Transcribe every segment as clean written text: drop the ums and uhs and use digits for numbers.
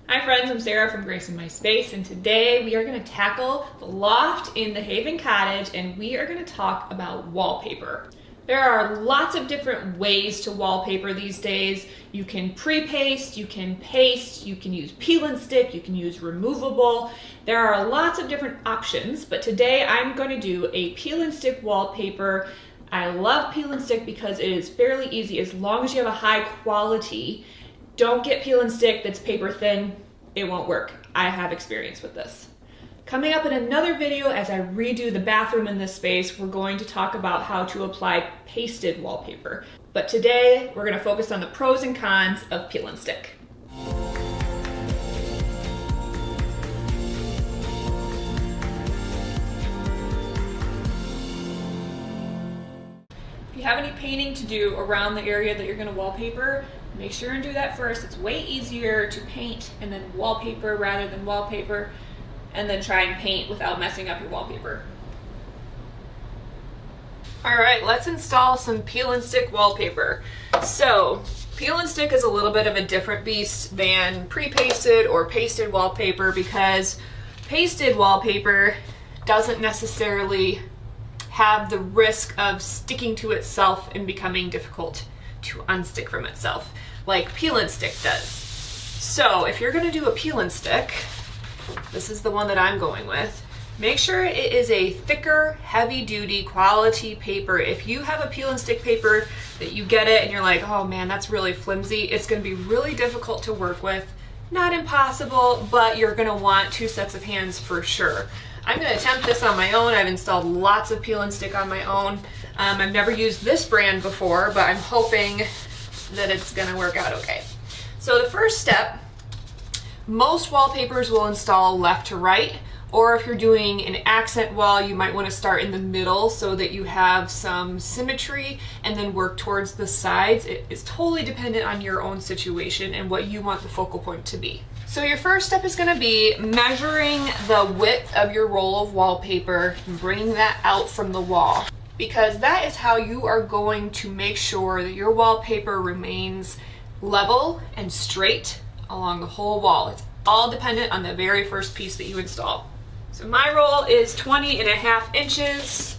Hi friends, I'm Sarah from Grace in My Space, and today we are going to tackle the loft in the Haven Cottage, and we are going to talk about wallpaper. There are lots of different ways to wallpaper these days. You can pre-paste, you can paste, you can use peel and stick, you can use removable. There are lots of different options, but today I'm going to do a peel and stick wallpaper. I love peel and stick because it is fairly easy as long as you have a high quality. Don't get peel and stick that's paper thin. It won't work. I have experience with this. Coming up in another video, as I redo the bathroom in this space, we're going to talk about how to apply pasted wallpaper. But today, we're going to focus on the pros and cons of peel and stick. If you have any painting to do around the area that you're going to wallpaper, make sure and do that first. It's way easier to paint and then wallpaper rather than wallpaper, and then try and paint without messing up your wallpaper. All right, let's install some peel and stick wallpaper. So, peel and stick is a little bit of a different beast than pre-pasted or pasted wallpaper because pasted wallpaper doesn't necessarily have the risk of sticking to itself and becoming difficult to unstick from itself, like peel and stick does. So if you're gonna do a peel and stick, this is the one that I'm going with. Make sure it is a thicker, heavy-duty, quality paper. If you have a peel and stick paper that you get it and you're like, oh man, that's really flimsy, it's gonna be really difficult to work with. Not impossible, but you're gonna want two sets of hands for sure. I'm gonna attempt this on my own. I've installed lots of peel and stick on my own. I've never used this brand before, but I'm hoping that it's gonna work out okay. So the first step, most wallpapers will install left to right, or if you're doing an accent wall, you might want to start in the middle so that you have some symmetry and then work towards the sides. It is totally dependent on your own situation and what you want the focal point to be. So your first step is going to be measuring the width of your roll of wallpaper and bringing that out from the wall, because that is how you are going to make sure that your wallpaper remains level and straight along the whole wall. It's all dependent on the very first piece that you install. So my roll is 20.5 inches.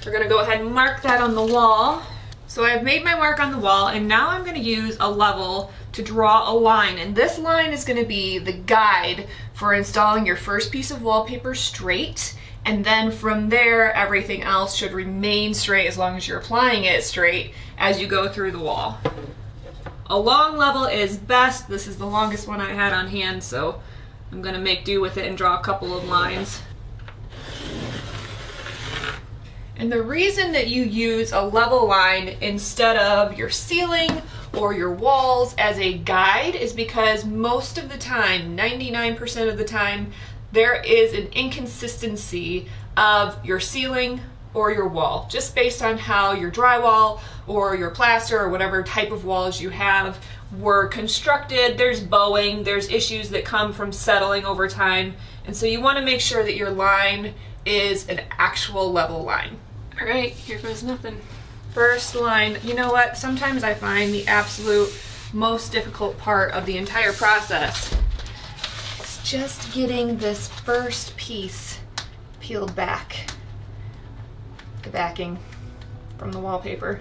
We're going to go ahead and mark that on the wall. So I've made my mark on the wall, and now I'm going to use a level to draw a line, and this line is going to be the guide for installing your first piece of wallpaper straight, and then from there everything else should remain straight as long as you're applying it straight as you go through the wall. A long level is best. This is the longest one I had on hand, so I'm going to make do with it and draw a couple of lines. And the reason that you use a level line instead of your ceiling or your walls as a guide is because most of the time, 99% of the time, there is an inconsistency of your ceiling or your wall, just based on how your drywall or your plaster or whatever type of walls you have were constructed. There's bowing, there's issues that come from settling over time, and so you want to make sure that your line is an actual level line. All right, here goes nothing. First line, you know what? Sometimes I find the absolute most difficult part of the entire process is just getting this first piece peeled back. The backing from the wallpaper.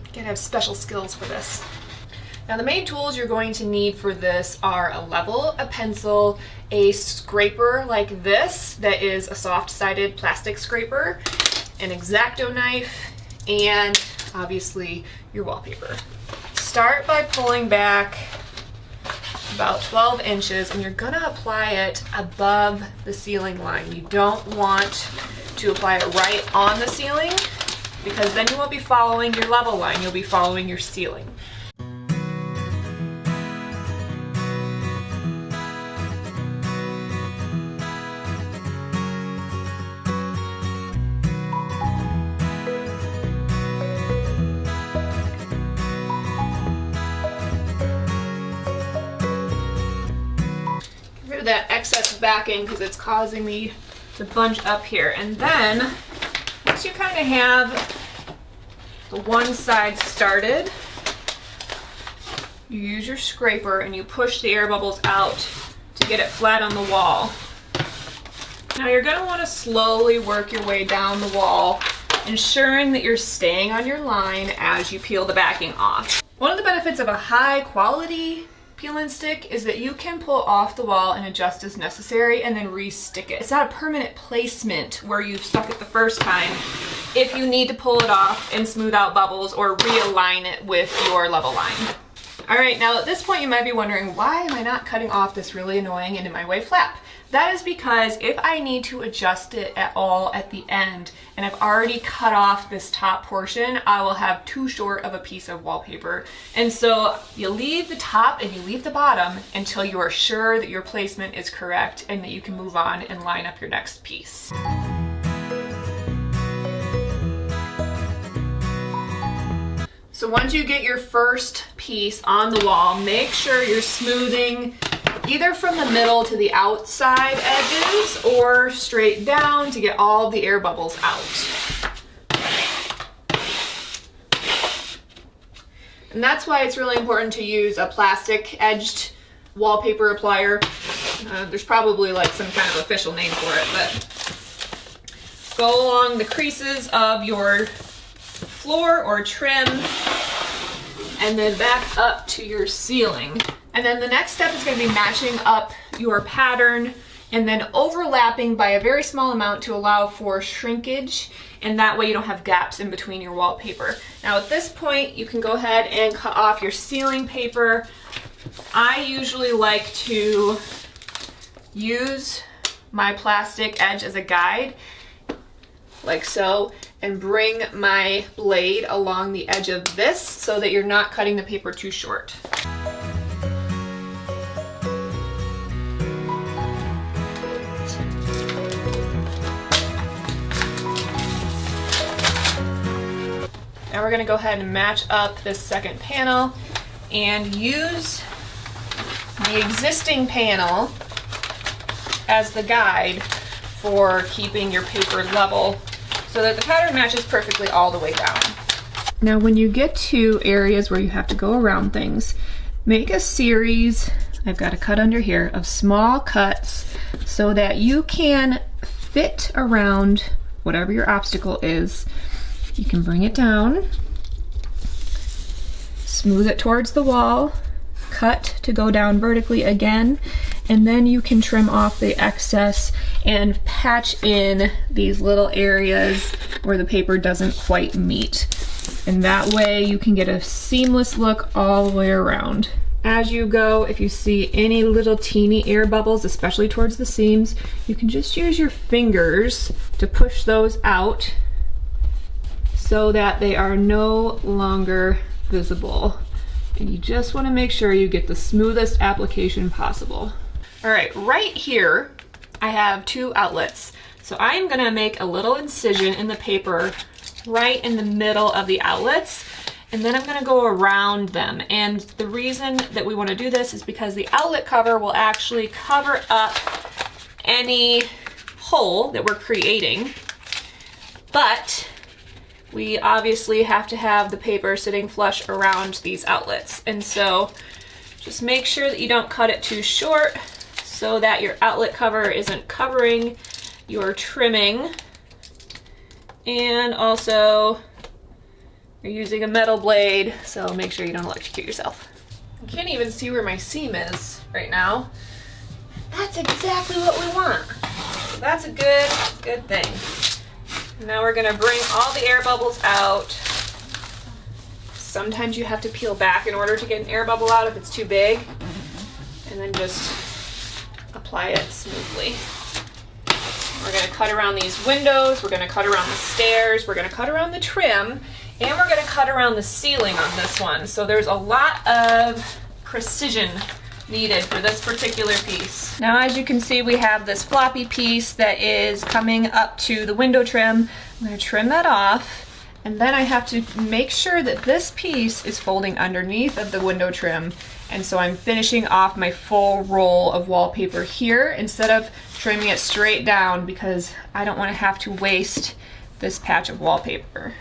You gotta have special skills for this. Now the main tools you're going to need for this are a level, a pencil, a scraper like this that is a soft-sided plastic scraper, an X-Acto knife, and obviously your wallpaper. Start by pulling back about 12 inches, and you're gonna apply it above the ceiling line. You don't want to apply it right on the ceiling, because then you won't be following your level line, you'll be following your ceiling. Get rid of that excess backing because it's causing me to bunch up here. And then once you kind of have the one side started, you use your scraper and you push the air bubbles out to get it flat on the wall. Now you're going to want to slowly work your way down the wall, ensuring that you're staying on your line as you peel the backing off. One of the benefits of a high quality peel and stick is that you can pull off the wall and adjust as necessary and then re-stick it. It's not a permanent placement where you've stuck it the first time if you need to pull it off and smooth out bubbles or realign it with your level line. All right, now at this point you might be wondering, why am I not cutting off this really annoying and in my way flap? That is because if I need to adjust it at all at the end and I've already cut off this top portion, I will have too short of a piece of wallpaper. And so you leave the top and you leave the bottom until you are sure that your placement is correct and that you can move on and line up your next piece. So once you get your first piece on the wall, make sure you're smoothing either from the middle to the outside edges or straight down to get all the air bubbles out. And that's why it's really important to use a plastic edged wallpaper applier. There's probably like some kind of official name for it, but go along the creases of your floor or trim and then back up to your ceiling. And then the next step is going to be matching up your pattern and then overlapping by a very small amount to allow for shrinkage, and that way you don't have gaps in between your wallpaper. Now at this point you can go ahead and cut off your ceiling paper. I usually like to use my plastic edge as a guide, like so, and bring my blade along the edge of this so that you're not cutting the paper too short. Now we're going to go ahead and match up this second panel and use the existing panel as the guide for keeping your paper level so that the pattern matches perfectly all the way down. Now when you get to areas where you have to go around things, make a series, I've got a cut under here, of small cuts so that you can fit around whatever your obstacle is. You can bring it down, smooth it towards the wall, cut to go down vertically again, and then you can trim off the excess and patch in these little areas where the paper doesn't quite meet. And that way you can get a seamless look all the way around. As you go, if you see any little teeny air bubbles, especially towards the seams, you can just use your fingers to push those out so that they are no longer visible. And you just want to make sure you get the smoothest application possible. All right, right here I have two outlets. So I'm going to make a little incision in the paper right in the middle of the outlets, and then I'm going to go around them. And the reason that we want to do this is because the outlet cover will actually cover up any hole that we're creating, but we obviously have to have the paper sitting flush around these outlets. And so just make sure that you don't cut it too short so that your outlet cover isn't covering your trimming. And also you're using a metal blade, so make sure you don't electrocute yourself. I can't even see where my seam is right now. That's exactly what we want. So that's a good thing. Now we're gonna bring all the air bubbles out. Sometimes you have to peel back in order to get an air bubble out if it's too big, and then just apply it smoothly. We're gonna cut around these windows, we're gonna cut around the stairs, we're gonna cut around the trim, and we're gonna cut around the ceiling on this one. So there's a lot of precision needed for this particular piece. Now as you can see, we have this floppy piece that is coming up to the window trim. I'm going to trim that off, and then I have to make sure that this piece is folding underneath of the window trim, and so I'm finishing off my full roll of wallpaper here instead of trimming it straight down because I don't want to have to waste this patch of wallpaper.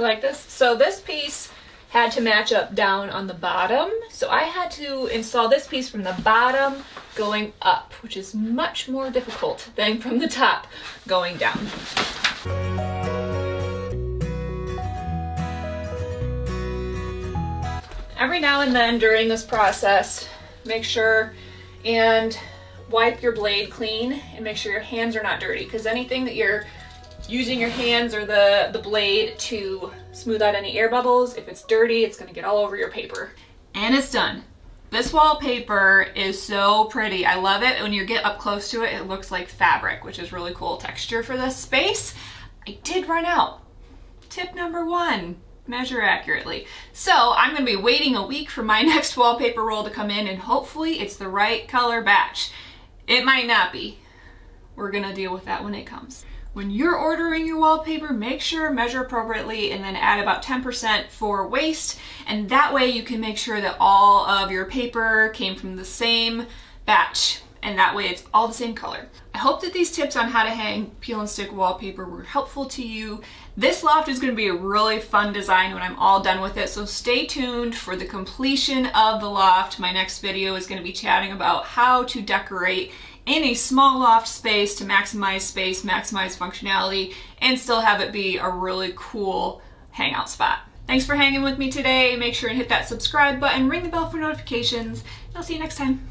You like this? So this piece had to match up down on the bottom. So I had to install this piece from the bottom going up, which is much more difficult than from the top going down. Every now and then during this process, make sure and wipe your blade clean and make sure your hands are not dirty, because anything that you're using your hands or the blade to smooth out any air bubbles, if it's dirty, it's gonna get all over your paper. And it's done. This wallpaper is so pretty. I love it. When you get up close to it, it looks like fabric, which is really cool texture for this space. I did run out. Tip number 1. Measure accurately. So I'm going to be waiting a week for my next wallpaper roll to come in, and hopefully it's the right color batch. It might not be. We're going to deal with that when it comes. When you're ordering your wallpaper, make sure measure appropriately and then add about 10% for waste, and that way you can make sure that all of your paper came from the same batch, and that way it's all the same color. I hope that these tips on how to hang peel and stick wallpaper were helpful to you. This loft is going to be a really fun design when I'm all done with it, so stay tuned for the completion of the loft. My next video is going to be chatting about how to decorate in a small loft space to maximize space, maximize functionality, and still have it be a really cool hangout spot. Thanks for hanging with me today. Make sure and hit that subscribe button, ring the bell for notifications, and I'll see you next time.